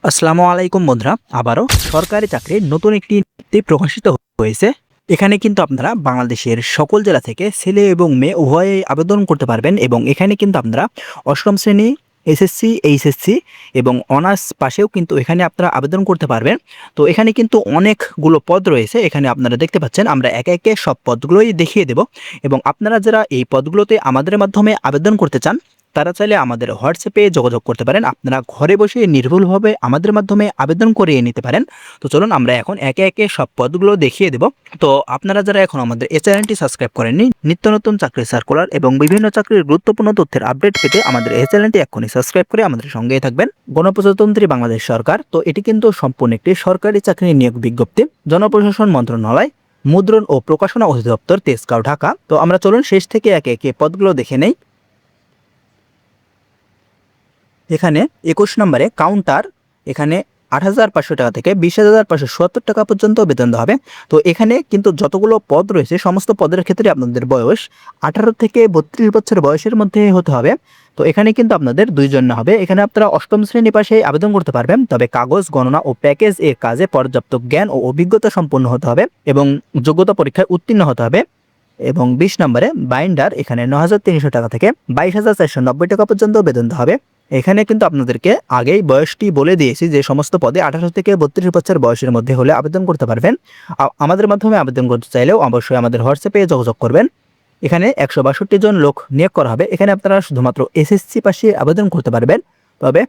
আসসালামু আলাইকুম বন্ধুরা, আবারও সরকারি চাকরির নতুন একটি নিয়োগটি প্রকাশিত হয়েছে। এখানে কিন্তু আপনারা বাংলাদেশের সকল জেলা থেকে ছেলে এবং মেয়ে উভয়ে আবেদন করতে পারবেন এবং এখানে কিন্তু আপনারা অষ্টম শ্রেণী, এসএসসি, এইচএসসি এবং অনার্স পাশেও কিন্তু এখানে আপনারা আবেদন করতে পারবেন। তো এখানে কিন্তু অনেকগুলো পদ রয়েছে, এখানে আপনারা দেখতে পাচ্ছেন। আমরা একে একে সব পদগুলোই দেখিয়ে দেব এবং আপনারা যারা এই পদগুলোতে আমাদের মাধ্যমে আবেদন করতে চান তারা চাইলে আমাদের হোয়াটসঅ্যাপে যোগাযোগ করতে পারেন। আপনারা ঘরে বসে নির্ভুলভাবে আমাদের মাধ্যমে আবেদন করিয়ে নিতে পারেন। তো চলুন আমরা এখন একে একে সব পদগুলো দেখিয়ে দেব। তো আপনারা যারা এখন আমাদের এই চ্যানেলটি সাবস্ক্রাইব করেননি, নিত্য নতুন চাকরির সার্কুলার এবং বিভিন্ন চাকরির গুরুত্বপূর্ণ তথ্যের আপডেট পেতে আমাদের এই চ্যানেলটি এখনই সাবস্ক্রাইব করে আমাদের সঙ্গেই থাকবেন। গণপ্রজাতন্ত্রী বাংলাদেশ সরকার, তো এটি কিন্তু সম্পূর্ণ একটি সরকারি চাকরি নিয়োগ বিজ্ঞপ্তি। জনপ্রশাসন মন্ত্রণালয়, মুদ্রণ ও প্রকাশনা অধিদপ্তর, তেজগাঁও, ঢাকা। তো আমরা চলুন শেষ থেকে একে একে পদগুলো দেখে নেই। এখানে 21 নম্বরে কাউন্টার, এখানে 8,500 টাকা থেকে 20,570 টাকা পর্যন্ত বেতন দেওয়া হবে। তো এখানে কিন্তু যতগুলো পদ রয়েছে সমস্ত পদের ক্ষেত্রে আপনাদের বয়স 18 থেকে 32 বছর বয়সের মধ্যে হতে হবে। তো এখানে কিন্তু আপনাদের দুইজন না হবে। এখানে আপনারা অষ্টম শ্রেণী পাশে আবেদন করতে পারবেন, তবে কাগজ গণনা ও প্যাকেজ এর কাজে পর্যাপ্ত জ্ঞান ও অভিজ্ঞতা সম্পন্ন হতে হবে এবং যোগ্যতা পরীক্ষায় উত্তীর্ণ হতে হবে। এবং 20 নম্বরে বাইন্ডার, এখানে 9,300 টাকা থেকে 22,490 টাকা পর্যন্ত বেতন দেওয়া হবে। এখানে কিন্তু আপনাদেরকে আগেই বয়সটি বলে দিয়েছি যে সমস্ত পদে 18 থেকে 32 বছর বয়সের মধ্যে হলে আবেদন করতে পারবেন। আমাদের মাধ্যমে আবেদন করতে চাইলেও অবশ্যই আমাদের হোয়াটসঅ্যাপে যোগাযোগ করবেন। এখানে 162 জন লোক নিয়োগ করা হবে। এখানে আপনারা শুধুমাত্র এসএসসি পাশে আবেদন করতে পারবেন, তবে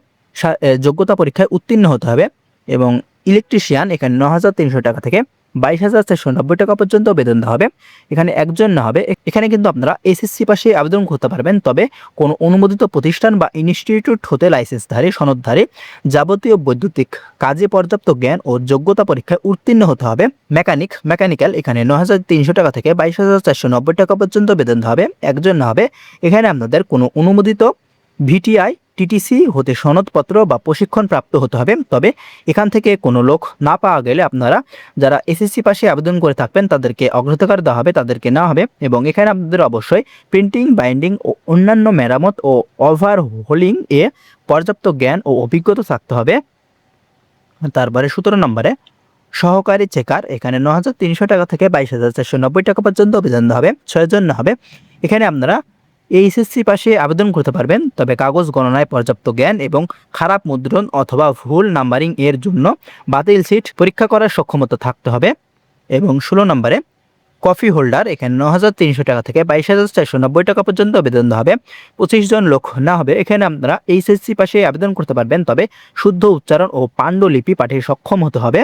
যোগ্যতা পরীক্ষায় উত্তীর্ণ হতে হবে। এবং ইলেকট্রিশিয়ান, এখানে 9,300 টাকা থেকে 22,490 টাকা পর্যন্ত বেতন দেওয়া হবে। এখানে একজন না হবে। এখানে কিন্তু আপনারা এসএসসি পাশে আবেদন করতে পারবেন, তবে কোনো অনুমোদিত প্রতিষ্ঠান বা ইনস্টিটিউট হতে লাইসেন্সধারী, সনদধারী, যাবতীয় বৈদ্যুতিক কাজে পর্যাপ্ত জ্ঞান ও যোগ্যতা পরীক্ষায় উত্তীর্ণ হতে হবে। মেকানিক্যাল, এখানে 9,300 টাকা থেকে 22,490 টাকা পর্যন্ত বেতন দেওয়া হবে। একজন না হবে। এখানে আপনাদের কোনো অনুমোদিত ভিটিআই, টিটিসি হতে সনদপত্র বা প্রশিক্ষণ প্রাপ্ত হতে হবে। তবে এখান থেকে কোনো লোক না পাওয়া গেলে আপনারা যারা এসএসসি পাশে আবেদন করে থাকবেন তাদেরকে অগ্রাধিকার দেওয়া হবে, তাদেরকে নেওয়া হবে। এবং এখানে আপনাদের অবশ্যই প্রিন্টিং, বাইন্ডিং ও অন্যান্য মেরামত ও ওভারহোলিং এ পর্যাপ্ত জ্ঞান ও অভিজ্ঞতা থাকতে হবে। তারপরে 17 নম্বরে সহকারী চেকার, এখানে 9,300 টাকা থেকে 22,490 টাকা পর্যন্ত বেতন দেওয়া হবে। 6 জন না হবে। এখানে আপনারা এইচএসসি পাশে আবেদন করতে পারবেন, তবে কাগজ গণনায় পর্যাপ্ত জ্ঞান এবং খারাপ মুদ্রণ অথবা ভুল নাম্বারিং এর জন্য বাতিল সিট পরীক্ষা করার সক্ষমতা থাকতে হবে। এবং 16 নম্বরে কফি হোল্ডার, এখানে 9,300 টাকা থেকে 22,490 টাকা পর্যন্ত বেতন দেওয়া হবে। 25 জন লোক না হবে। এখানে আপনারা এইচএসসি পাশে আবেদন করতে পারবেন, তবে শুদ্ধ উচ্চারণ ও পাণ্ডুলিপি পাঠে সক্ষম হতে হবে।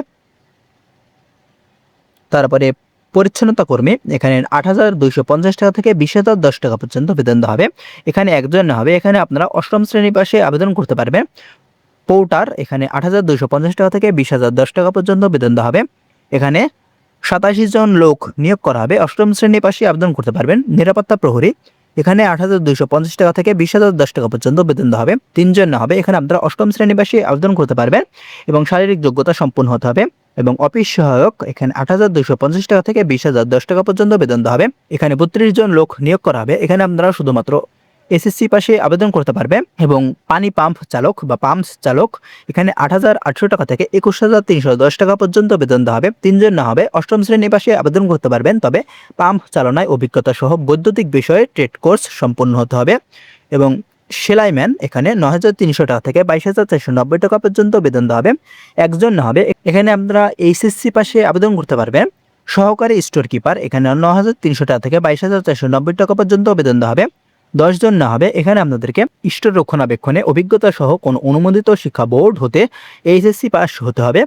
তারপরে পরিচ্ছন্নতা কর্মী, এখানে 8,250 টাকা থেকে 20,010 টাকা পর্যন্ত বেতন দেওয়া হবে। এখানে একজন না হবে। এখানে আপনারা অষ্টম শ্রেণী পাশে আবেদন করতে পারবেন। পোর্টার, এখানে 8,250 টাকা থেকে 20,010 টাকা পর্যন্ত বেতন দেওয়া হবে। এখানে 87 জন লোক নিয়োগ করা হবে। অষ্টম শ্রেণী পাশে আবেদন করতে পারবেন। নিরাপত্তা প্রহরী, এখানে 8,250 টাকা থেকে 20,010 টাকা পর্যন্ত বেতন দেওয়া হবে। 3 জন না হবে। এখানে আপনারা অষ্টম শ্রেণী পাশে আবেদন করতে পারবেন এবং শারীরিক যোগ্যতা সম্পন্ন হতে হবে। এবং অফিস সহায়ক, এখানে 8,250 টাকা থেকে 20,010 টাকা পর্যন্ত বেতন দেওয়া হবে। এখানে 32 জন লোক নিয়োগ করা হবে। এখানে আপনারা শুধুমাত্র এসএসসি পাশে আবেদন করতে পারবে। এবং পানি পাম্প চালক বা পাম্পস চালক, এখানে 8,800 টাকা থেকে 21,310 টাকা পর্যন্ত বেতন দেওয়া হবে। 3 জন না হবে। অষ্টম শ্রেণী পাশে আবেদন করতে পারবেন, তবে পাম্প চালনায় অভিজ্ঞতা সহ বৈদ্যুতিক বিষয়ে ট্রেড কোর্স সম্পন্ন হতে হবে। এবং সেলাইম্যান, এখানে 9,300 টাকা থেকে 22,490 টাকা পর্যন্ত বেতন দেওয়া হবে। একজন না হবে। এখানে আপনারা এইচএসসি পাশে আবেদন করতে পারবেন। সহকারী স্টোর কিপার, এখানে 9,300 টাকা থেকে 22,490 টাকা পর্যন্ত বেতন দেওয়া হবে। 10 জন না হবে। এখানে আপনাদেরকে স্টোর রক্ষণাবেক্ষণে অভিজ্ঞতা সহ কোনো অনুমোদিত শিক্ষা বোর্ড হতে এইচএসসি পাস হতে হবে।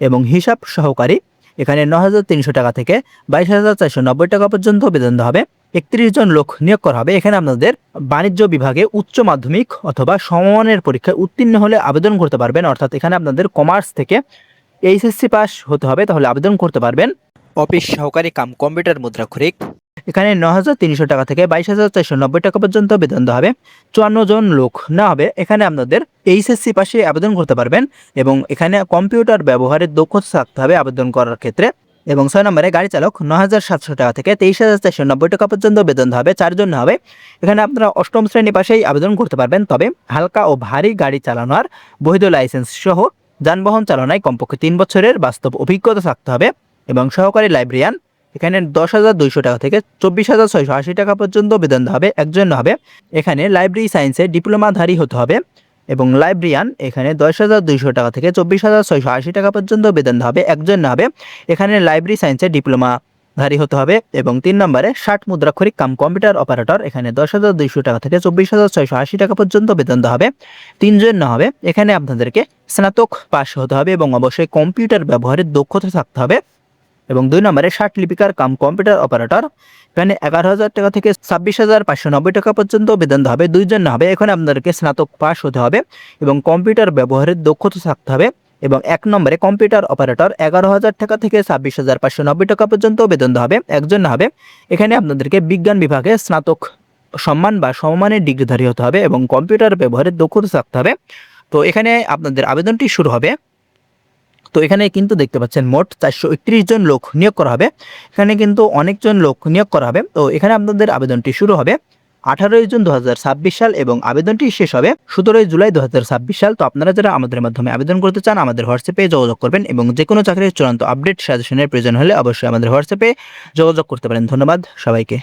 এবং হিসাব সহকারী, এখানে 9,300 টাকা থেকে 22,490 টাকা পর্যন্ত বেতন দেওয়া হবে। 31 জন লোক নিয়োগ করা হবে। এখানে আপনাদের বাণিজ্য বিভাগে উচ্চ মাধ্যমিক অথবা সমমানের পরীক্ষায় উত্তীর্ণ হলে আবেদন করতে পারবেন। অর্থাৎ এখানে আপনাদের কমার্স থেকে এইচএসসি পাস হতে হবে, তাহলে আবেদন করতে পারবেন। অফিস সহকারী কাম কম্পিউটার মুদ্রাক্ষরিক, এখানে 9,300 টাকা থেকে 22,490 টাকা পর্যন্ত বেতন দেওয়া হবে। 54 জন লোক না হবে। এখানে আপনাদের এইচএসসি পাশে আবেদন করতে পারবেন এবং এখানে কম্পিউটার ব্যবহারের দক্ষতা থাকতে হবে আবেদন করার ক্ষেত্রে। এবং 6 নম্বরে গাড়ি চালক, 9,700 টাকা থেকে 23,490 টাকা পর্যন্ত বেতন দেওয়া হবে। 4 জন হবে। এখানে আপনারা অষ্টম শ্রেণী পাশেই আবেদন করতে পারবেন, তবে হালকা ও ভারী গাড়ি চালানোর বৈধ লাইসেন্স সহ যানবাহন চালনায় কমপক্ষে 3 বছরের বাস্তব অভিজ্ঞতা থাকতে হবে এবং সহকারী লাইব্রেরিয়ান এখানে 10,200 টাকা থেকে 24,680 টাকা পর্যন্ত বেতন দেওয়া হবে, একজন হবে। এখানে লাইব্রেরি সায়েন্সে ডিপ্লোমাধারী হতে হবে এবং লাইব্রেরিয়ান এখানে 10,200 টাকা থেকে 24,680 টাকা পর্যন্ত বেতন দেওয়া হবে, একজন হবে। এখানে লাইব্রেরি সায়েন্সে ডিপ্লোমাধারী হতে হবে এবং 3 নম্বরে 60 মুদ্রাক্ষরিক কাম কম্পিউটার অপারেটর এখানে 10,200 টাকা থেকে 24,680 টাকা পর্যন্ত বেতন দেওয়া হবে, 3 জন হবে। এখানে আপনাদেরকে স্নাতক পাস হতে হবে এবং অবশ্যই কম্পিউটার ব্যবহারের দক্ষতা থাকতে হবে এবং 2 নম্বরে 60 লিপিকার কাম কম্পিউটার অপারেটর এখানে 11,000 টাকা থেকে 26,590 টাকা পর্যন্ত বেতন দেওয়া হবে, 2 জন হবে। এখানে আপনাদেরকে স্নাতক পাস হতে হবে এবং কম্পিউটার ব্যবহারের দক্ষতা থাকতে হবে এবং 1 নম্বরে কম্পিউটার অপারেটর 11,000 টাকা থেকে 26,590 টাকা পর্যন্ত বেতন দেওয়া হবে, একজন হবে। এখানে আপনাদেরকে বিজ্ঞান বিভাগে স্নাতক সম্মান বা সমমানের ডিগ্রিধারী হতে হবে এবং কম্পিউটার ব্যবহারের দক্ষতা থাকতে হবে। তো এখানে আপনাদের আবেদনটি শুরু হবে। তো এখানে কিন্তু দেখতে পাচ্ছেন মোট 431 জন লোক নিয়োগ করা হবে। এখানে কিন্তু অনেকজন লোক নিয়োগ করা হবে। তো এখানে আপনাদের আবেদনটি শুরু হবে 18 জুন 2026 সাল এবং আবেদনটি শেষ হবে 17 জুলাই 2026 সাল। তো আপনারা যারা আমাদের মাধ্যমে আবেদন করতে চান আমাদের হোয়াটসঅ্যাপে যোগাযোগ করবেন এবং যে কোনো চাকরির চূড়ান্ত আপডেট সাজেশনের প্রয়োজন হলে অবশ্যই আমাদের হোয়াটসঅ্যাপে যোগাযোগ করতে পারেন। ধন্যবাদ সবাইকে।